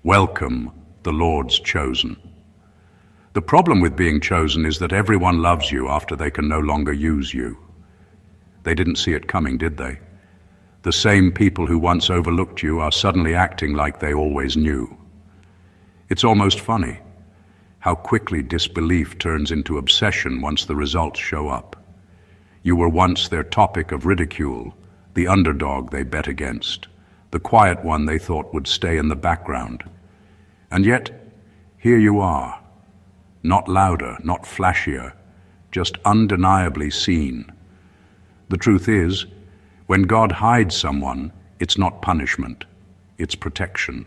Welcome, the Lord's chosen. The problem with being chosen is that everyone loves you after they can no longer use you. They didn't see it coming, did they? The same people who once overlooked you are suddenly acting like they always knew. It's almost funny how quickly disbelief turns into obsession once the results show up. You were once their topic of ridicule, the underdog they bet against, the quiet one they thought would stay in the background. And yet, here you are, not louder, not flashier, just undeniably seen. The truth is, when God hides someone, it's not punishment, it's protection.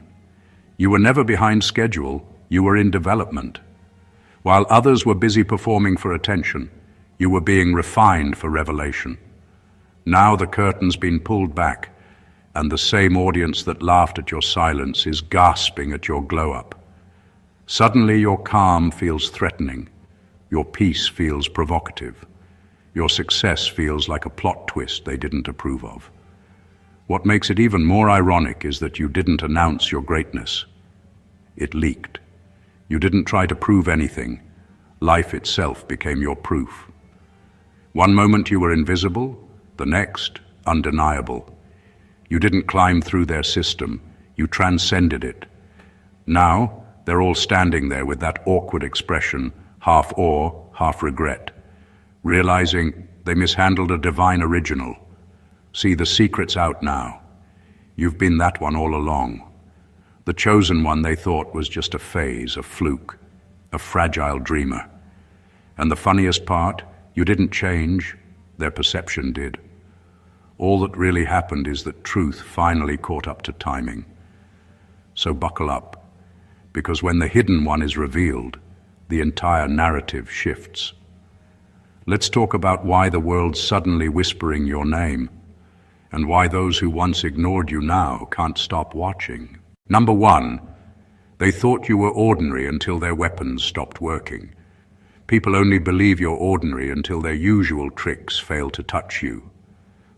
You were never behind schedule, you were in development. While others were busy performing for attention, you were being refined for revelation. Now the curtain's been pulled back, and the same audience that laughed at your silence is gasping at your glow-up. Suddenly your calm feels threatening, your peace feels provocative, your success feels like a plot twist they didn't approve of. What makes it even more ironic is that you didn't announce your greatness. It leaked. You didn't try to prove anything. Life itself became your proof. One moment you were invisible, the next, undeniable. You didn't climb through their system, you transcended it. Now, they're all standing there with that awkward expression, half awe, half regret, realizing they mishandled a divine original. See, the secret's out now. You've been that one all along. The chosen one they thought was just a phase, a fluke, a fragile dreamer. And the funniest part, you didn't change, their perception did. All that really happened is that truth finally caught up to timing. So buckle up, because when the hidden one is revealed, the entire narrative shifts. Let's talk about why the world's suddenly whispering your name, and why those who once ignored you now can't stop watching. Number one, they thought you were ordinary until their weapons stopped working. People only believe you're ordinary until their usual tricks fail to touch you.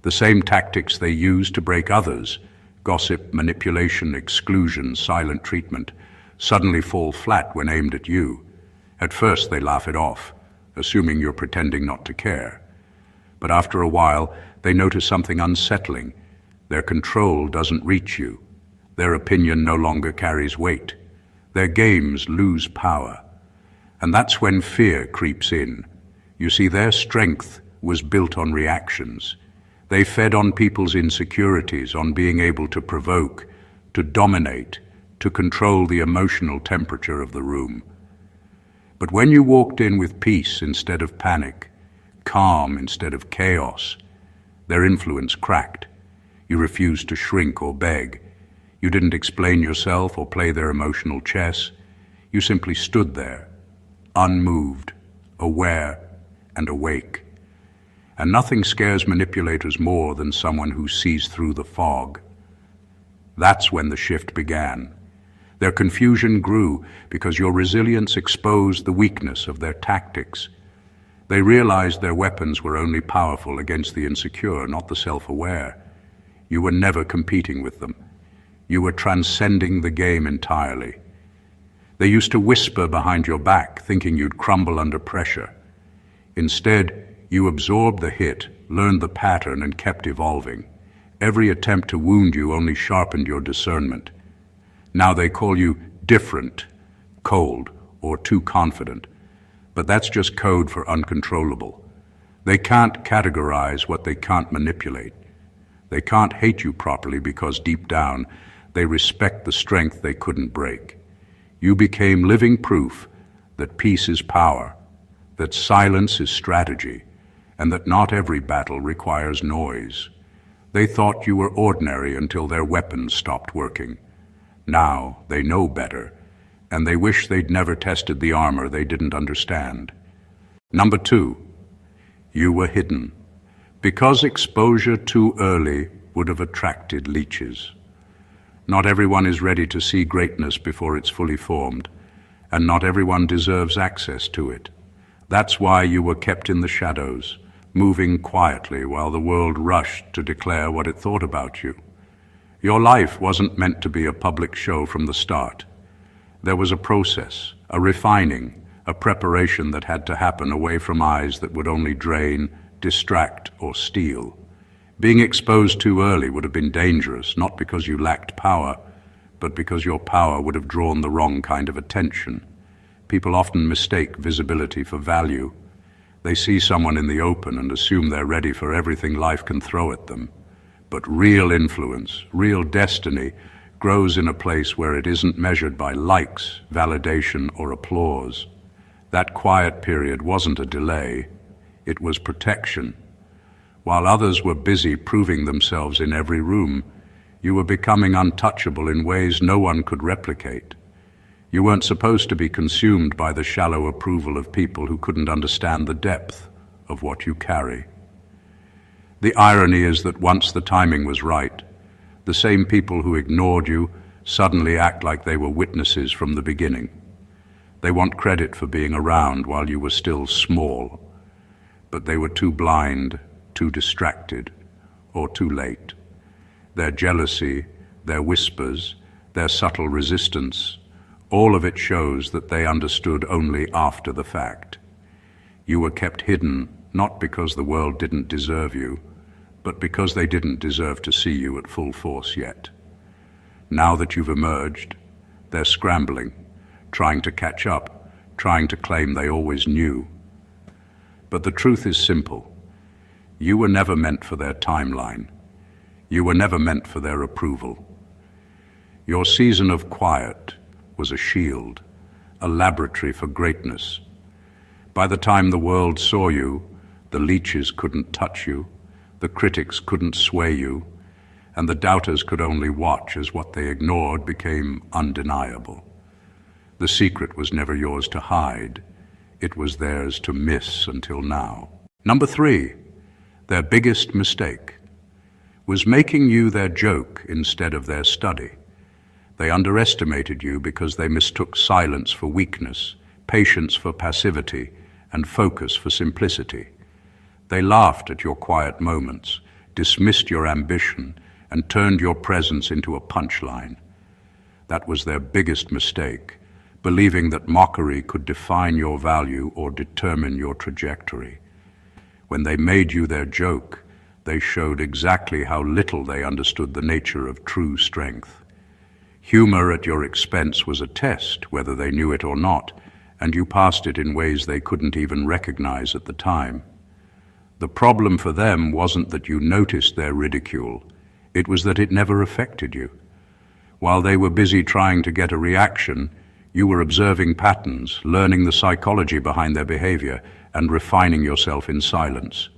The same tactics they use to break others, gossip, manipulation, exclusion, silent treatment, suddenly fall flat when aimed at you. At first they laugh it off, assuming you're pretending not to care. But after a while, they notice something unsettling. Their control doesn't reach you. Their opinion no longer carries weight. Their games lose power. And that's when fear creeps in. You see, their strength was built on reactions. They fed on people's insecurities, on being able to provoke, to dominate, to control the emotional temperature of the room. But when you walked in with peace instead of panic, calm instead of chaos, their influence cracked. You refused to shrink or beg. You didn't explain yourself or play their emotional chess. You simply stood there, unmoved, aware, and awake. And nothing scares manipulators more than someone who sees through the fog. That's when the shift began. Their confusion grew because your resilience exposed the weakness of their tactics. They realized their weapons were only powerful against the insecure, not the self-aware. You were never competing with them. You were transcending the game entirely. They used to whisper behind your back, thinking you'd crumble under pressure. Instead, you absorbed the hit, learned the pattern, and kept evolving. Every attempt to wound you only sharpened your discernment. Now they call you different, cold, or too confident. But that's just code for uncontrollable. They can't categorize what they can't manipulate. They can't hate you properly because deep down, they respect the strength they couldn't break. You became living proof that peace is power, that silence is strategy, and that not every battle requires noise. They thought you were ordinary until their weapons stopped working. Now they know better, and they wish they'd never tested the armor they didn't understand. Number two, you were hidden, because exposure too early would have attracted leeches. Not everyone is ready to see greatness before it's fully formed, and not everyone deserves access to it. That's why you were kept in the shadows, moving quietly while the world rushed to declare what it thought about you. Your life wasn't meant to be a public show from the start. There was a process, a refining, a preparation that had to happen away from eyes that would only drain, distract, or steal. Being exposed too early would have been dangerous, not because you lacked power, but because your power would have drawn the wrong kind of attention. People often mistake visibility for value. They see someone in the open and assume they're ready for everything life can throw at them. But real influence, real destiny, grows in a place where it isn't measured by likes, validation, or applause. That quiet period wasn't a delay, it was protection. While others were busy proving themselves in every room, you were becoming untouchable in ways no one could replicate. You weren't supposed to be consumed by the shallow approval of people who couldn't understand the depth of what you carry. The irony is that once the timing was right, the same people who ignored you suddenly act like they were witnesses from the beginning. They want credit for being around while you were still small, but they were too blind, too distracted, or too late. Their jealousy, their whispers, their subtle resistance, all of it shows that they understood only after the fact. You were kept hidden not because the world didn't deserve you, but because they didn't deserve to see you at full force yet. Now that you've emerged, they're scrambling, trying to catch up, trying to claim they always knew. But the truth is simple. You were never meant for their timeline. You were never meant for their approval. Your season of quiet was a shield, a laboratory for greatness. By the time the world saw you, the leeches couldn't touch you, the critics couldn't sway you, and the doubters could only watch as what they ignored became undeniable. The secret was never yours to hide. It was theirs to miss until now. Number 3, their biggest mistake was making you their joke instead of their study. They underestimated you because they mistook silence for weakness, patience for passivity, and focus for simplicity. They laughed at your quiet moments, dismissed your ambition, and turned your presence into a punchline. That was their biggest mistake, believing that mockery could define your value or determine your trajectory. When they made you their joke, they showed exactly how little they understood the nature of true strength. Humor at your expense was a test, whether they knew it or not, and you passed it in ways they couldn't even recognize at the time. The problem for them wasn't that you noticed their ridicule, it was that it never affected you. While they were busy trying to get a reaction, you were observing patterns, learning the psychology behind their behavior, and refining yourself in silence.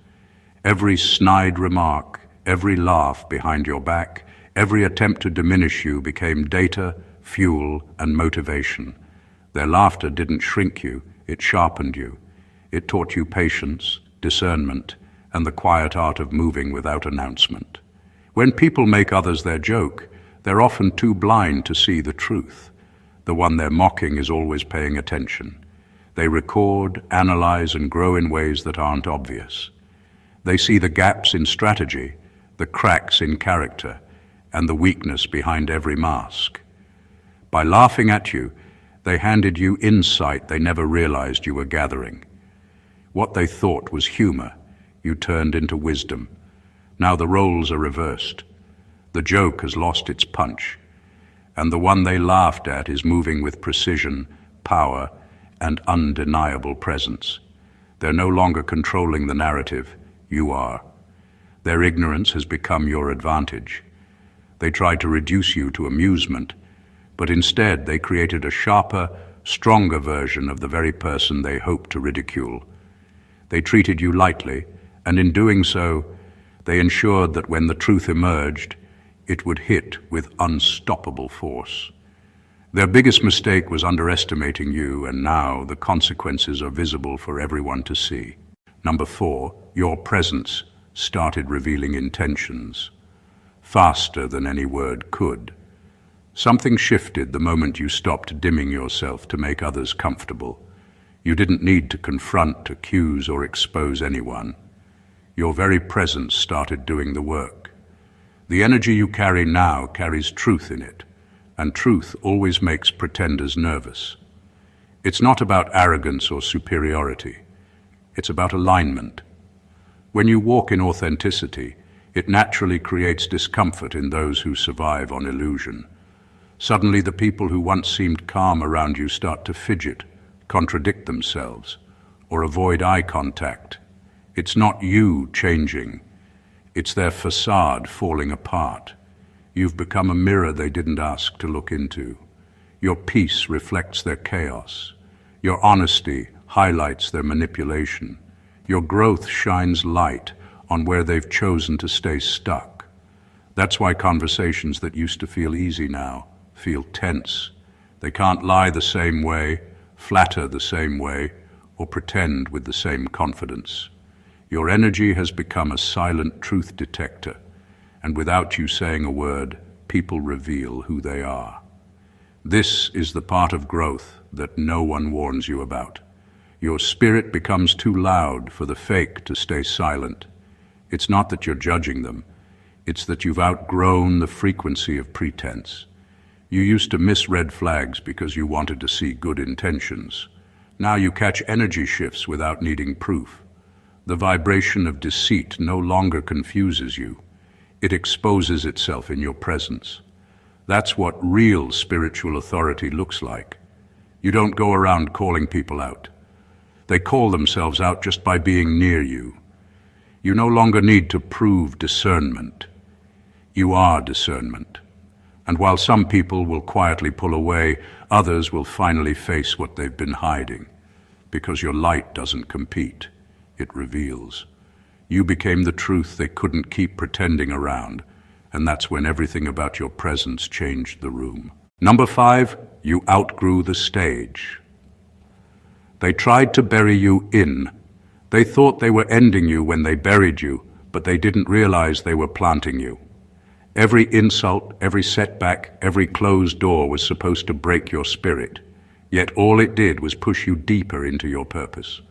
Every snide remark, every laugh behind your back, every attempt to diminish you became data, fuel, and motivation. Their laughter didn't shrink you, it sharpened you. It taught you patience, discernment, and the quiet art of moving without announcement. When people make others their joke, they're often too blind to see the truth. The one they're mocking is always paying attention. They record, analyze, and grow in ways that aren't obvious. They see the gaps in strategy, the cracks in character, and the weakness behind every mask. By laughing at you, they handed you insight they never realized you were gathering. What they thought was humor, you turned into wisdom. Now the roles are reversed. The joke has lost its punch, and the one they laughed at is moving with precision, power, and undeniable presence. They're no longer controlling the narrative, you are. Their ignorance has become your advantage. They tried to reduce you to amusement, but instead they created a sharper, stronger version of the very person they hoped to ridicule. They treated you lightly, and in doing so, they ensured that when the truth emerged, it would hit with unstoppable force. Their biggest mistake was underestimating you, and now the consequences are visible for everyone to see. Number 4, your presence started revealing intentions, faster than any word could. Something shifted the moment you stopped dimming yourself to make others comfortable. You didn't need to confront, accuse, or expose anyone. Your very presence started doing the work. The energy you carry now carries truth in it, and truth always makes pretenders nervous. It's not about arrogance or superiority. It's about alignment. When you walk in authenticity, it naturally creates discomfort in those who survive on illusion. Suddenly, the people who once seemed calm around you start to fidget, contradict themselves, or avoid eye contact. It's not you changing. It's their facade falling apart. You've become a mirror they didn't ask to look into. Your peace reflects their chaos. Your honesty highlights their manipulation. Your growth shines light on where they've chosen to stay stuck. That's why conversations that used to feel easy now feel tense. They can't lie the same way, flatter the same way, or pretend with the same confidence. Your energy has become a silent truth detector, and without you saying a word, people reveal who they are. This is the part of growth that no one warns you about. Your spirit becomes too loud for the fake to stay silent. It's not that you're judging them. It's that you've outgrown the frequency of pretense. You used to miss red flags because you wanted to see good intentions. Now you catch energy shifts without needing proof. The vibration of deceit no longer confuses you. It exposes itself in your presence. That's what real spiritual authority looks like. You don't go around calling people out. They call themselves out just by being near you. You no longer need to prove discernment. You are discernment. And while some people will quietly pull away, others will finally face what they've been hiding. Because your light doesn't compete, it reveals. You became the truth they couldn't keep pretending around, and that's when everything about your presence changed the room. Number 5, you outgrew the stage. They tried to bury you in. They thought they were ending you when they buried you, but they didn't realize they were planting you. Every insult, every setback, every closed door was supposed to break your spirit, yet all it did was push you deeper into your purpose.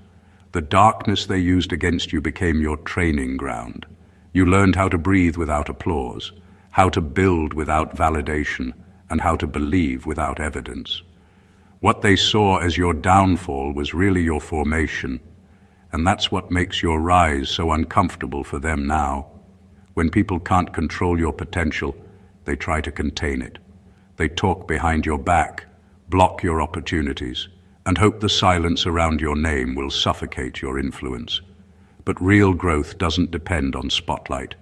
The darkness they used against you became your training ground. You learned how to breathe without applause, how to build without validation, and how to believe without evidence. What they saw as your downfall was really your formation, and that's what makes your rise so uncomfortable for them now. When people can't control your potential, they try to contain it. They talk behind your back, block your opportunities, and hope the silence around your name will suffocate your influence. But real growth doesn't depend on spotlight.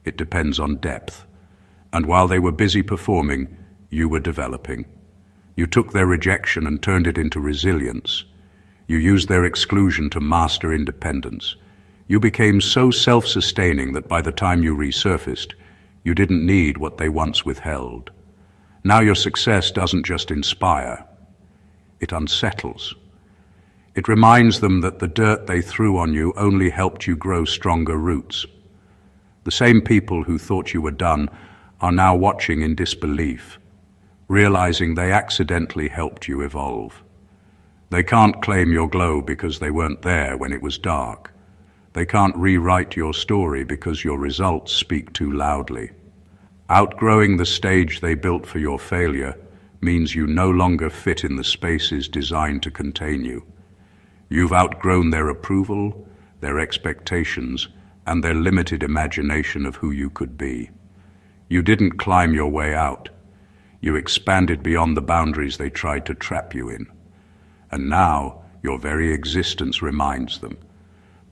It depends on depth. And while they were busy performing, you were developing. You took their rejection and turned it into resilience. You used their exclusion to master independence. You became so self-sustaining that by the time you resurfaced, you didn't need what they once withheld. Now your success doesn't just inspire, it unsettles. It reminds them that the dirt they threw on you only helped you grow stronger roots. The same people who thought you were done are now watching in disbelief, realizing they accidentally helped you evolve. They can't claim your glow because they weren't there when it was dark. They can't rewrite your story because your results speak too loudly. Outgrowing the stage they built for your failure means you no longer fit in the spaces designed to contain you. You've outgrown their approval, their expectations, and their limited imagination of who you could be. You didn't climb your way out. You expanded beyond the boundaries they tried to trap you in. And now your very existence reminds them.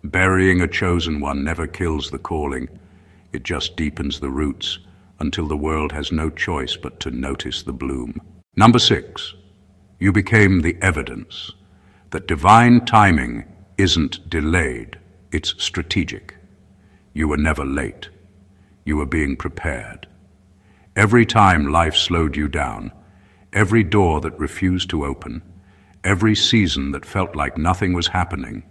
Burying a chosen one never kills the calling. It just deepens the roots until the world has no choice but to notice the bloom. Number 6, you became the evidence that divine timing isn't delayed, it's strategic. You were never late. You were being prepared. Every time life slowed you down, every door that refused to open, every season that felt like nothing was happening,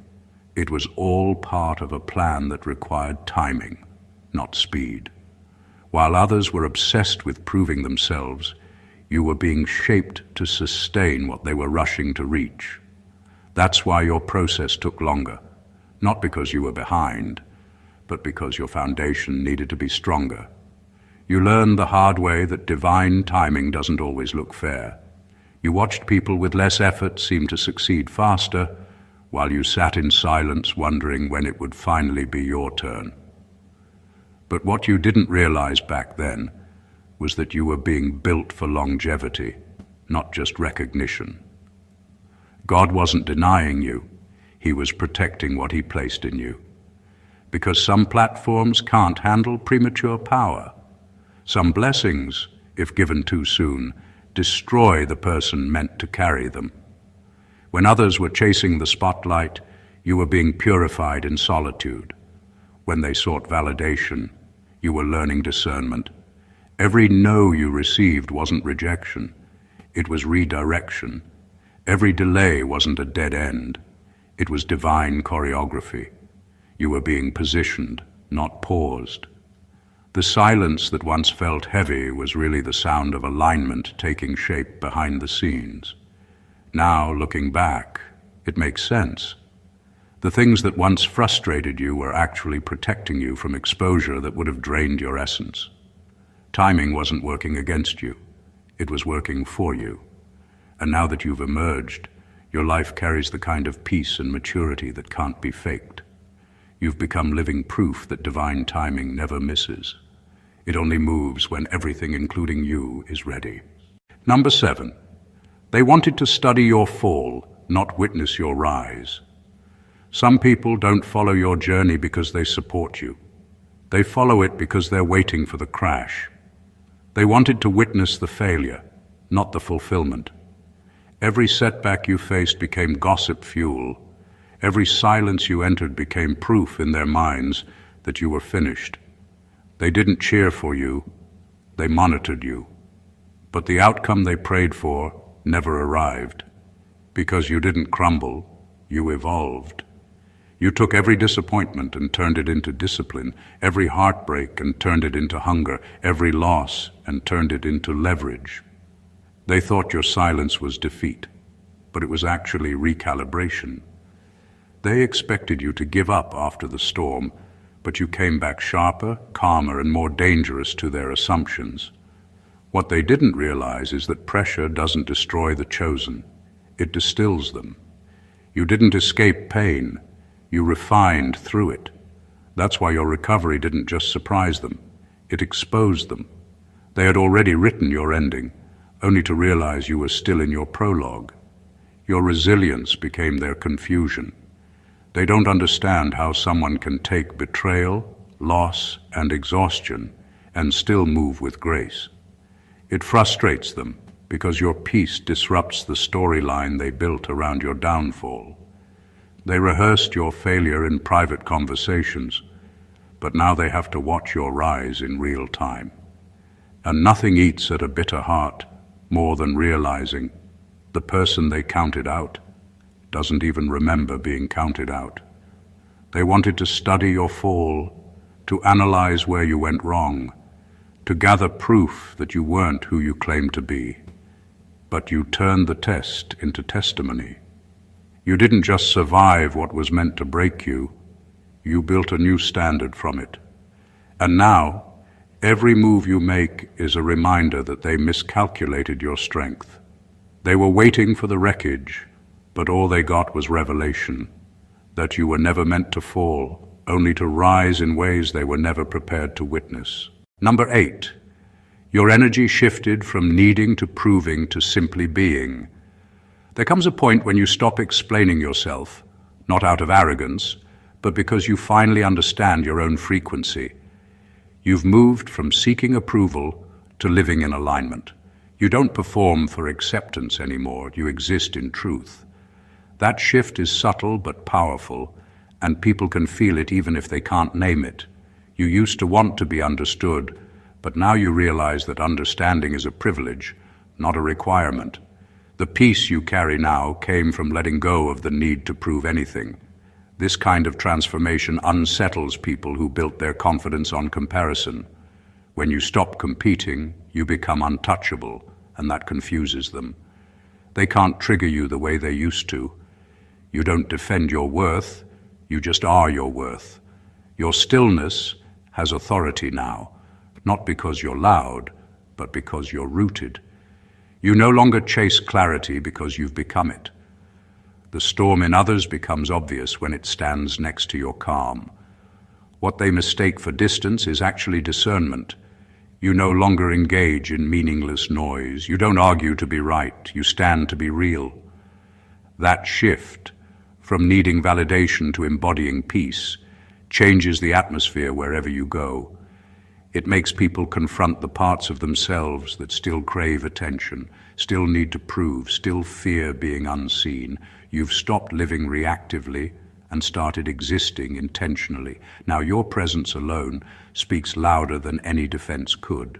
it was all part of a plan that required timing, not speed. While others were obsessed with proving themselves, you were being shaped to sustain what they were rushing to reach. That's why your process took longer, not because you were behind, but because your foundation needed to be stronger. You learned the hard way that divine timing doesn't always look fair. You watched people with less effort seem to succeed faster, while you sat in silence wondering when it would finally be your turn. But what you didn't realize back then was that you were being built for longevity, not just recognition. God wasn't denying you, He was protecting what He placed in you. Because some platforms can't handle premature power. Some blessings, if given too soon, destroy the person meant to carry them. When others were chasing the spotlight, you were being purified in solitude. When they sought validation, you were learning discernment. Every no you received wasn't rejection, it was redirection. Every delay wasn't a dead end, it was divine choreography. You were being positioned, not paused. The silence that once felt heavy was really the sound of alignment taking shape behind the scenes. Now, looking back, it makes sense. The things that once frustrated you were actually protecting you from exposure that would have drained your essence. Timing wasn't working against you, it was working for you. And now that you've emerged, your life carries the kind of peace and maturity that can't be faked. You've become living proof that divine timing never misses. It only moves when everything, including you, is ready. Number 7. They wanted to study your fall, not witness your rise. Some people don't follow your journey because they support you. They follow it because they're waiting for the crash. They wanted to witness the failure, not the fulfillment. Every setback you faced became gossip fuel. Every silence you entered became proof in their minds that you were finished. They didn't cheer for you, they monitored you. But the outcome they prayed for never arrived. Because you didn't crumble, you evolved. You took every disappointment and turned it into discipline, every heartbreak and turned it into hunger, every loss and turned it into leverage. They thought your silence was defeat, but it was actually recalibration. They expected you to give up after the storm, but you came back sharper, calmer, and more dangerous to their assumptions. What they didn't realize is that pressure doesn't destroy the chosen. It distills them. You didn't escape pain. You refined through it. That's why your recovery didn't just surprise them. It exposed them. They had already written your ending, only to realize you were still in your prologue. Your resilience became their confusion. They don't understand how someone can take betrayal, loss, and exhaustion and still move with grace. It frustrates them because your peace disrupts the storyline they built around your downfall. They rehearsed your failure in private conversations, but now they have to watch your rise in real time. And nothing eats at a bitter heart more than realizing the person they counted out doesn't even remember being counted out. They wanted to study your fall, to analyze where you went wrong, to gather proof that you weren't who you claimed to be. But you turned the test into testimony. You didn't just survive what was meant to break you, you built a new standard from it. And now, every move you make is a reminder that they miscalculated your strength. They were waiting for the wreckage, but all they got was revelation, that you were never meant to fall, only to rise in ways they were never prepared to witness. Number 8, your energy shifted from needing to proving to simply being. There comes a point when you stop explaining yourself, not out of arrogance, but because you finally understand your own frequency. You've moved from seeking approval to living in alignment. You don't perform for acceptance anymore, you exist in truth. That shift is subtle but powerful, and people can feel it even if they can't name it. You used to want to be understood, but now you realize that understanding is a privilege, not a requirement. The peace you carry now came from letting go of the need to prove anything. This kind of transformation unsettles people who built their confidence on comparison. When you stop competing, you become untouchable, and that confuses them. They can't trigger you the way they used to. You don't defend your worth, you just are your worth. Your stillness has authority now, not because you're loud, but because you're rooted. You no longer chase clarity because you've become it. The storm in others becomes obvious when it stands next to your calm. What they mistake for distance is actually discernment. You no longer engage in meaningless noise. You don't argue to be right. You stand to be real. That shift, from needing validation to embodying peace, changes the atmosphere wherever you go. It makes people confront the parts of themselves that still crave attention, still need to prove, still fear being unseen. You've stopped living reactively and started existing intentionally. Now your presence alone speaks louder than any defense could.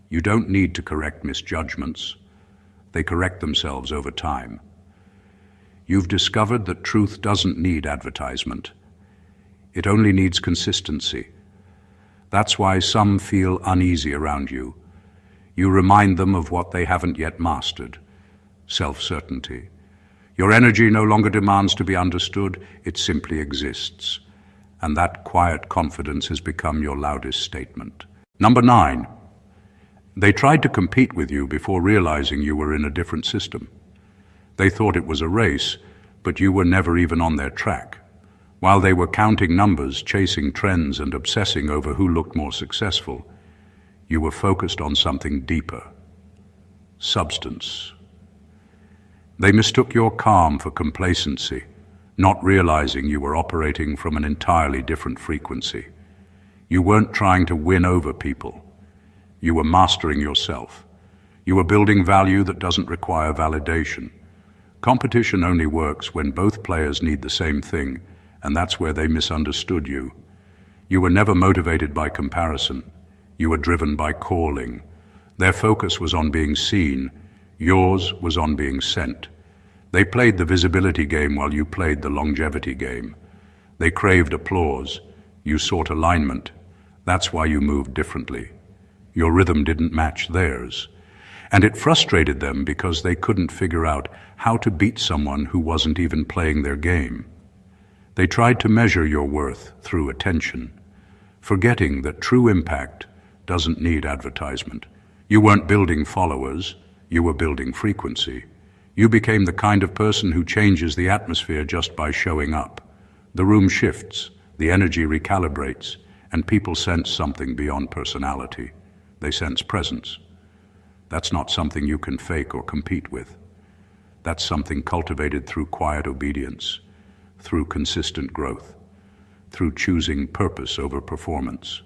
You don't need to correct misjudgments. They correct themselves over time. You've discovered that truth doesn't need advertisement. It only needs consistency. That's why some feel uneasy around you. You remind them of what they haven't yet mastered: self-certainty. Your energy no longer demands to be understood, it simply exists. And that quiet confidence has become your loudest statement. Number 9. They tried to compete with you before realizing you were in a different system. They thought it was a race, but you were never even on their track. While they were counting numbers, chasing trends, and obsessing over who looked more successful, you were focused on something deeper: substance. They mistook your calm for complacency, not realizing you were operating from an entirely different frequency. You weren't trying to win over people. You were mastering yourself. You were building value that doesn't require validation. Competition only works when both players need the same thing, and that's where they misunderstood you. You were never motivated by comparison. You were driven by calling. Their focus was on being seen. Yours was on being sent. They played the visibility game while you played the longevity game. They craved applause. You sought alignment. That's why you moved differently. Your rhythm didn't match theirs. And it frustrated them because they couldn't figure out how to beat someone who wasn't even playing their game. They tried to measure your worth through attention, forgetting that true impact doesn't need advertisement. You weren't building followers, you were building frequency. You became the kind of person who changes the atmosphere just by showing up. The room shifts, the energy recalibrates, and people sense something beyond personality. They sense presence. That's not something you can fake or compete with. That's something cultivated through quiet obedience, through consistent growth, through choosing purpose over performance.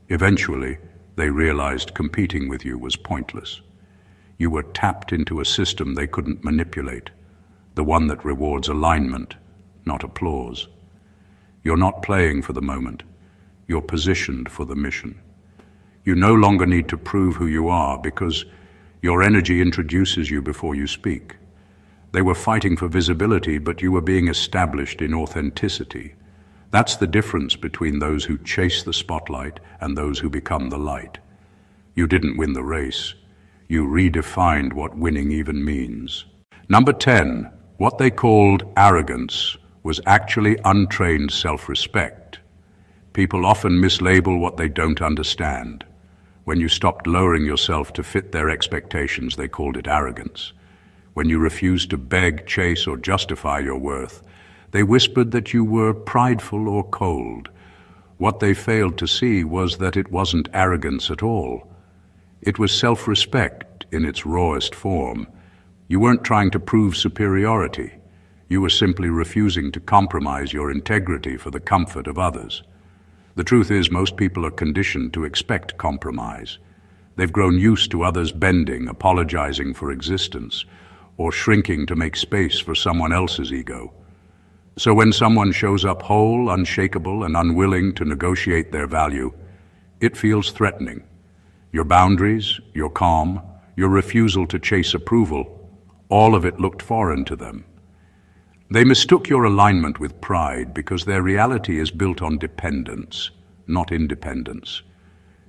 Eventually, they realized competing with you was pointless. You were tapped into a system they couldn't manipulate, the one that rewards alignment, not applause. You're not playing for the moment. You're positioned for the mission. You no longer need to prove who you are because your energy introduces you before you speak. They were fighting for visibility, but you were being established in authenticity. That's the difference between those who chase the spotlight and those who become the light. You didn't win the race. You redefined what winning even means. Number 10, what they called arrogance was actually untrained self-respect. People often mislabel what they don't understand. When you stopped lowering yourself to fit their expectations, they called it arrogance. When you refused to beg, chase, or justify your worth, they whispered that you were prideful or cold. What they failed to see was that it wasn't arrogance at all. It was self-respect in its rawest form. You weren't trying to prove superiority. You were simply refusing to compromise your integrity for the comfort of others. The truth is, most people are conditioned to expect compromise. They've grown used to others bending, apologizing for existence, or shrinking to make space for someone else's ego. So when someone shows up whole, unshakable, and unwilling to negotiate their value, it feels threatening. Your boundaries, your calm, your refusal to chase approval, all of it looked foreign to them. They mistook your alignment with pride because their reality is built on dependence, not independence.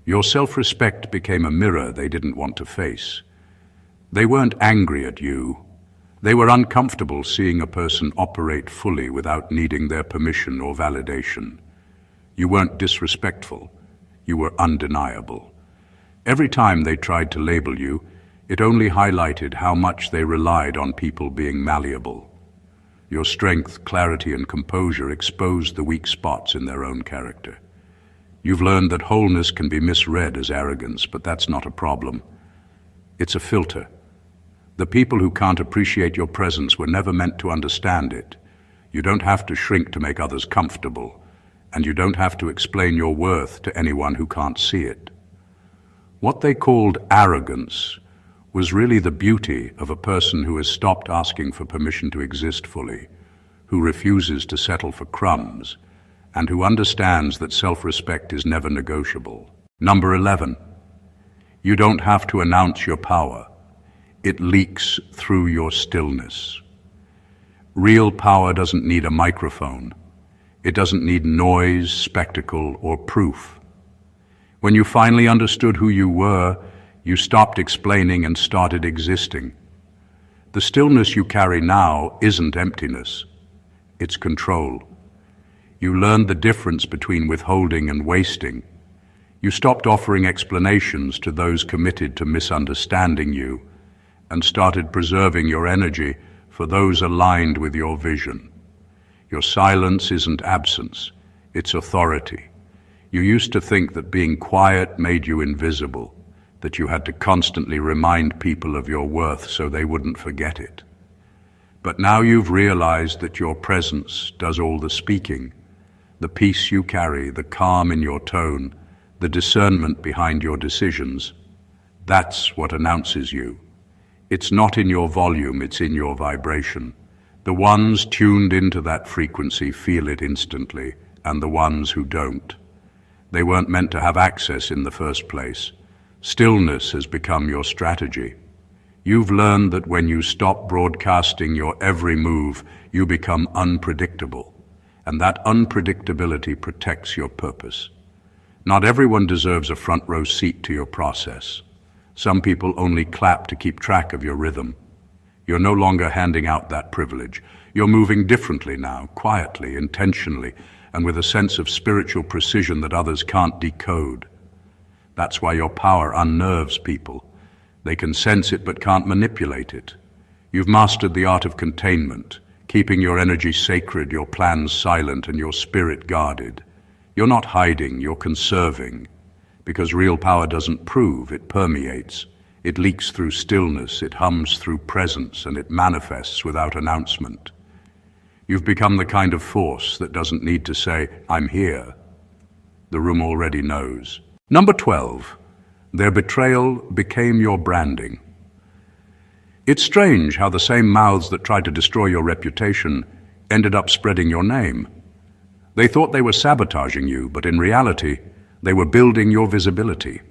Your self-respect became a mirror they didn't want to face. They weren't angry at you. They were uncomfortable seeing a person operate fully without needing their permission or validation. You weren't disrespectful. You were undeniable. Every time they tried to label you, it only highlighted how much they relied on people being malleable. Your strength, clarity, and composure exposed the weak spots in their own character. You've learned that wholeness can be misread as arrogance, but that's not a problem. It's a filter. The people who can't appreciate your presence were never meant to understand it. You don't have to shrink to make others comfortable, and you don't have to explain your worth to anyone who can't see it. What they called arrogance was really the beauty of a person who has stopped asking for permission to exist fully, who refuses to settle for crumbs, and who understands that self-respect is never negotiable. Number 11. You don't have to announce your power. It leaks through your stillness. Real power doesn't need a microphone. It doesn't need noise, spectacle, or proof. When you finally understood who you were, you stopped explaining and started existing. The stillness you carry now isn't emptiness. It's control. You learned the difference between withholding and wasting. You stopped offering explanations to those committed to misunderstanding you and started preserving your energy for those aligned with your vision. Your silence isn't absence, it's authority. You used to think that being quiet made you invisible, that you had to constantly remind people of your worth so they wouldn't forget it. But now you've realized that your presence does all the speaking. The peace you carry, the calm in your tone, the discernment behind your decisions, that's what announces you. It's not in your volume, it's in your vibration. The ones tuned into that frequency feel it instantly, and the ones who don't. They weren't meant to have access in the first place. Stillness has become your strategy. You've learned that when you stop broadcasting your every move, you become unpredictable, and that unpredictability protects your purpose. Not everyone deserves a front row seat to your process. Some people only clap to keep track of your rhythm. You're no longer handing out that privilege. You're moving differently now, quietly, intentionally, and with a sense of spiritual precision that others can't decode. That's why your power unnerves people. They can sense it but can't manipulate it. You've mastered the art of containment, keeping your energy sacred, your plans silent, and your spirit guarded. You're not hiding, you're conserving. Because real power doesn't prove, it permeates. It leaks through stillness, it hums through presence, and it manifests without announcement. You've become the kind of force that doesn't need to say, "I'm here." The room already knows. Number 12. Their betrayal became your branding. It's strange how the same mouths that tried to destroy your reputation ended up spreading your name. They thought they were sabotaging you, but in reality, they were building your visibility.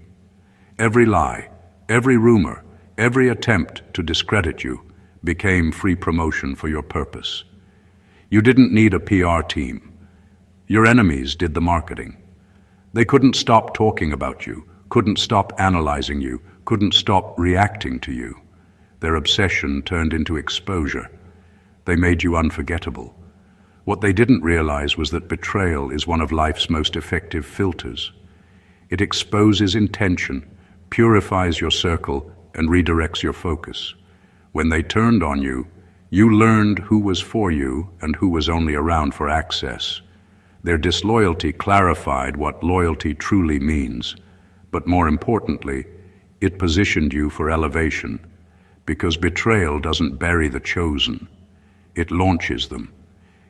Every lie, every rumor, every attempt to discredit you became free promotion for your purpose. You didn't need a PR team. Your enemies did the marketing. They couldn't stop talking about you, couldn't stop analyzing you, couldn't stop reacting to you. Their obsession turned into exposure. They made you unforgettable. What they didn't realize was that betrayal is one of life's most effective filters. It exposes intention, purifies your circle, and redirects your focus. When they turned on you, you learned who was for you and who was only around for access. Their disloyalty clarified what loyalty truly means, but more importantly, it positioned you for elevation, because betrayal doesn't bury the chosen, it launches them.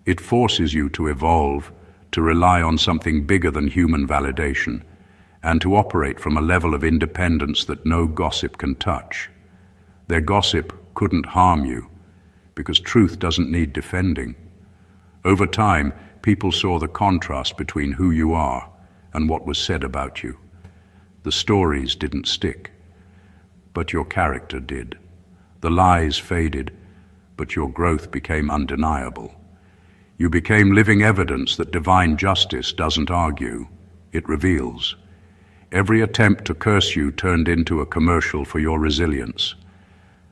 It forces you to evolve, to rely on something bigger than human validation, and to operate from a level of independence that no gossip can touch. Their gossip couldn't harm you, because truth doesn't need defending. Over time, people saw the contrast between who you are and what was said about you. The stories didn't stick, but your character did. The lies faded, but your growth became undeniable. You became living evidence that divine justice doesn't argue, it reveals. Every attempt to curse you turned into a commercial for your resilience.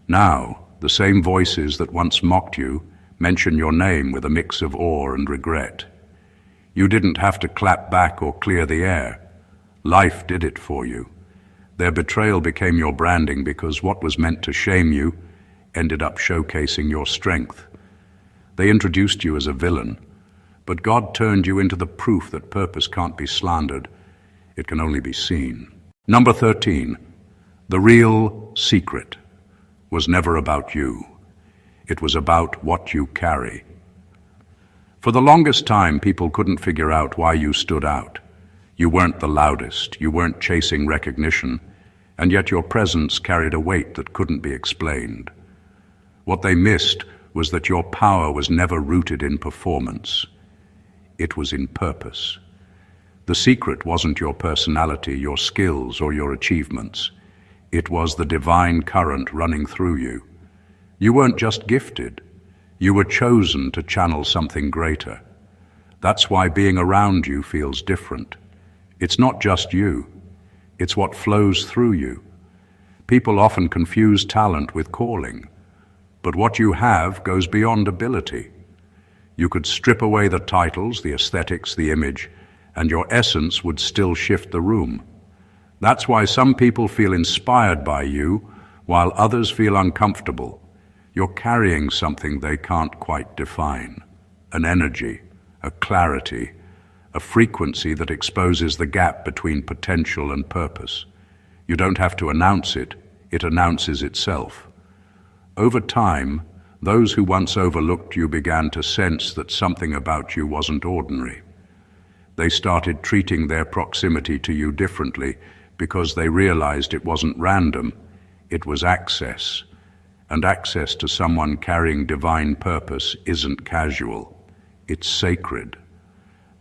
Now, the same voices that once mocked you mention your name with a mix of awe and regret. You didn't have to clap back or clear the air. Life did it for you. Their betrayal became your branding because what was meant to shame you ended up showcasing your strength. They introduced you as a villain, but God turned you into the proof that purpose can't be slandered, it can only be seen. Number 13, the real secret was never about you. It was about what you carry. For the longest time, people couldn't figure out why you stood out. You weren't the loudest, you weren't chasing recognition, and yet your presence carried a weight that couldn't be explained. What they missed was that your power was never rooted in performance. It was in purpose. The secret wasn't your personality, your skills, or your achievements. It was the divine current running through you. You weren't just gifted. You were chosen to channel something greater. That's why being around you feels different. It's not just you. It's what flows through you. People often confuse talent with calling, but what you have goes beyond ability. You could strip away the titles, the aesthetics, the image, and your essence would still shift the room. That's why some people feel inspired by you, while others feel uncomfortable. You're carrying something they can't quite define. An energy, a clarity, a frequency that exposes the gap between potential and purpose. You don't have to announce it, it announces itself. Over time, those who once overlooked you began to sense that something about you wasn't ordinary. They started treating their proximity to you differently because they realized it wasn't random, it was access. And access to someone carrying divine purpose isn't casual, it's sacred.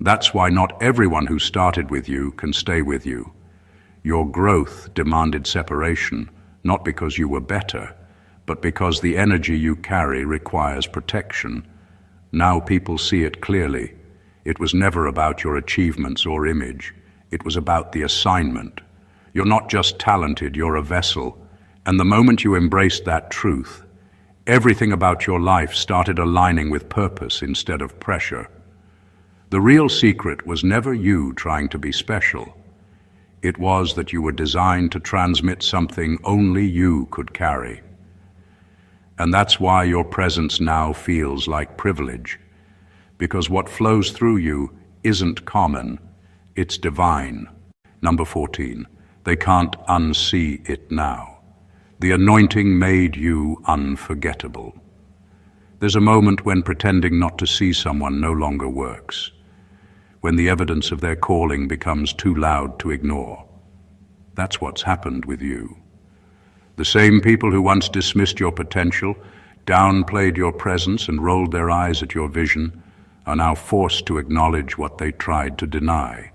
That's why not everyone who started with you can stay with you. Your growth demanded separation, not because you were better, but because the energy you carry requires protection. Now people see it clearly. It was never about your achievements or image. It was about the assignment. You're not just talented, you're a vessel. And the moment you embraced that truth, everything about your life started aligning with purpose instead of pressure. The real secret was never you trying to be special. It was that you were designed to transmit something only you could carry. And that's why your presence now feels like privilege, because what flows through you isn't common, it's divine. Number 14, they can't unsee it now. The anointing made you unforgettable. There's a moment when pretending not to see someone no longer works, when the evidence of their calling becomes too loud to ignore. That's what's happened with you. The same people who once dismissed your potential, downplayed your presence, and rolled their eyes at your vision are now forced to acknowledge what they tried to deny.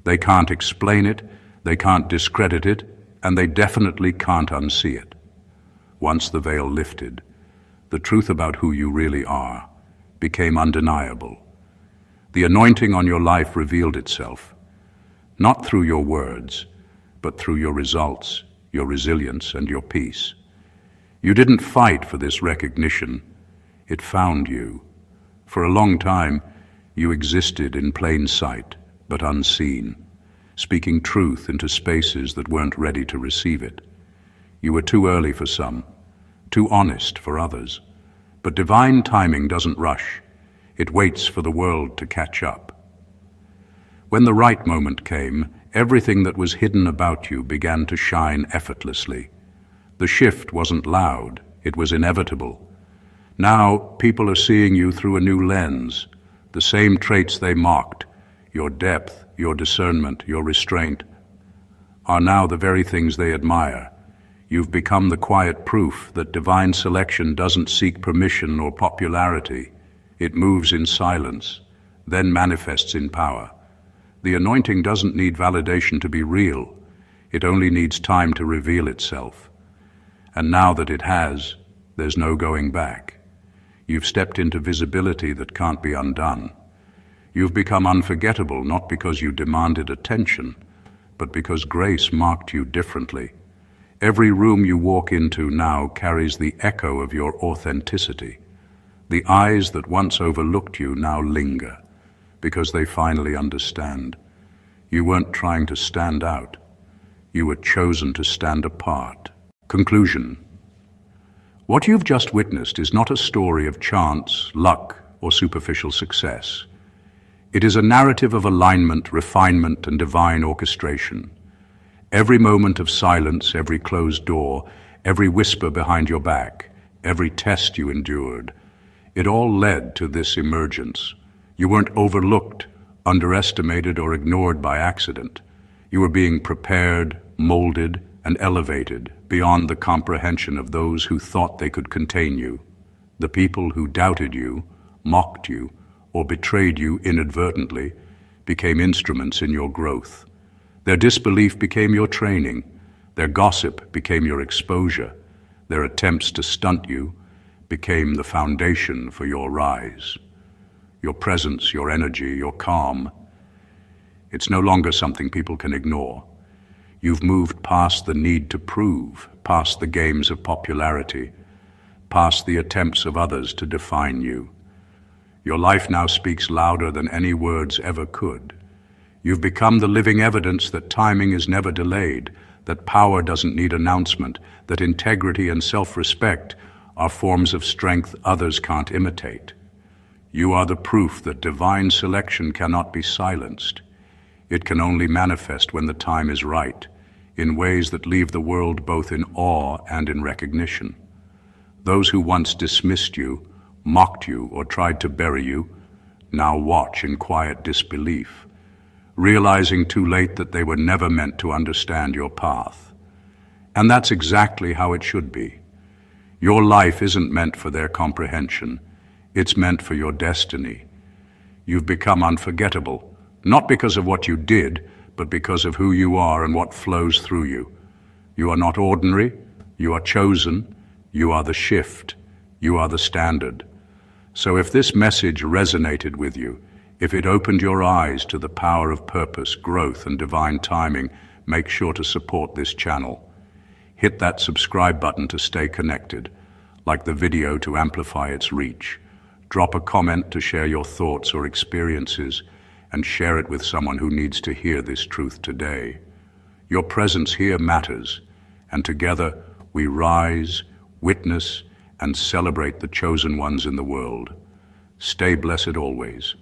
They can't explain it, they can't discredit it, and they definitely can't unsee it. Once the veil lifted, the truth about who you really are became undeniable. The anointing on your life revealed itself, not through your words, but through your results, your resilience, and your peace. You didn't fight for this recognition, it found you. For a long time, you existed in plain sight, but unseen, speaking truth into spaces that weren't ready to receive it. You were too early for some, too honest for others. But divine timing doesn't rush. It waits for the world to catch up. When the right moment came, everything that was hidden about you began to shine effortlessly. The shift wasn't loud, it was inevitable. Now, people are seeing you through a new lens. The same traits they mocked, your depth, your discernment, your restraint, are now the very things they admire. You've become the quiet proof that divine selection doesn't seek permission or popularity. It moves in silence, then manifests in power. The anointing doesn't need validation to be real. It only needs time to reveal itself. And now that it has, there's no going back. You've stepped into visibility that can't be undone. You've become unforgettable not because you demanded attention, but because grace marked you differently. Every room you walk into now carries the echo of your authenticity. The eyes that once overlooked you now linger, because they finally understand. You weren't trying to stand out. You were chosen to stand apart. Conclusion. What you've just witnessed is not a story of chance, luck, or superficial success. It is a narrative of alignment, refinement, and divine orchestration. Every moment of silence, every closed door, every whisper behind your back, every test you endured, it all led to this emergence. You weren't overlooked, underestimated, or ignored by accident. You were being prepared, molded, and elevated beyond the comprehension of those who thought they could contain you. The people who doubted you, mocked you, or betrayed you inadvertently became instruments in your growth. Their disbelief became your training. Their gossip became your exposure. Their attempts to stunt you became the foundation for your rise. Your presence, your energy, your calm. It's no longer something people can ignore. You've moved past the need to prove, past the games of popularity, past the attempts of others to define you. Your life now speaks louder than any words ever could. You've become the living evidence that timing is never delayed, that power doesn't need announcement, that integrity and self-respect are forms of strength others can't imitate. You are the proof that divine selection cannot be silenced. It can only manifest when the time is right, in ways that leave the world both in awe and in recognition. Those who once dismissed you, mocked you, or tried to bury you, now watch in quiet disbelief, realizing too late that they were never meant to understand your path. And that's exactly how it should be. Your life isn't meant for their comprehension. It's meant for your destiny. You've become unforgettable, not because of what you did, but because of who you are and what flows through you. You are not ordinary. You are chosen. You are the shift. You are the standard. So if this message resonated with you, if it opened your eyes to the power of purpose, growth, and divine timing, make sure to support this channel. Hit that subscribe button to stay connected, like the video to amplify its reach. Drop a comment to share your thoughts or experiences, and share it with someone who needs to hear this truth today. Your presence here matters, and together we rise, witness, and celebrate the chosen ones in the world. Stay blessed always.